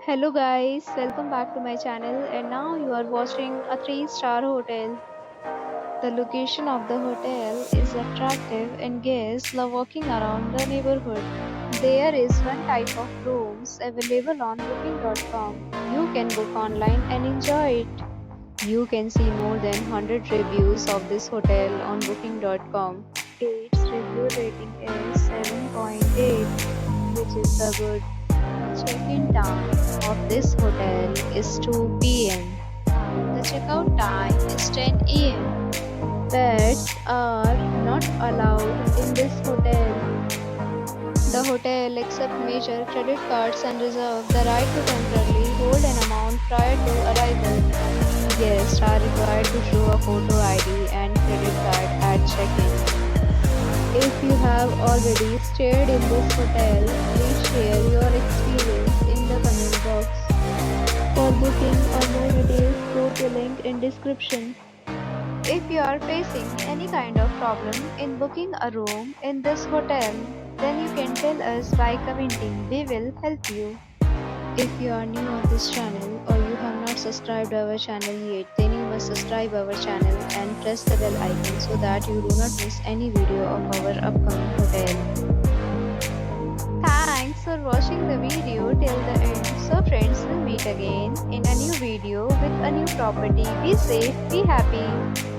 Hello guys, welcome back to my channel and now you are watching a 3-star hotel. The location of the hotel is attractive and guests love walking around the neighborhood. There is one type of rooms available on booking.com. You can book online and enjoy it. You can see more than 100 reviews of this hotel on booking.com. Its review rating is 7.8, which is the good. Check-in time of this hotel is 2 p.m. The checkout time is 10 a.m. Pets are not allowed in this hotel. The hotel accepts major credit cards and reserves the right to temporarily hold an amount prior to arrival. Guests are required to show a photo ID and credit card at check-in. If you have already stayed in this hotel, please share your experience in the comment box. For booking or more details, go to link in description. If you are facing any kind of problem in booking a room in this hotel, then you can tell us by commenting. We will help you. If you are new on this channel or you have not subscribed our channel yet, then you must subscribe our channel and press the bell icon so that you do not miss any video of our upcoming hotel. Thanks for watching the video till the end. So friends, will meet again in a new video with a new property. Be safe, be happy.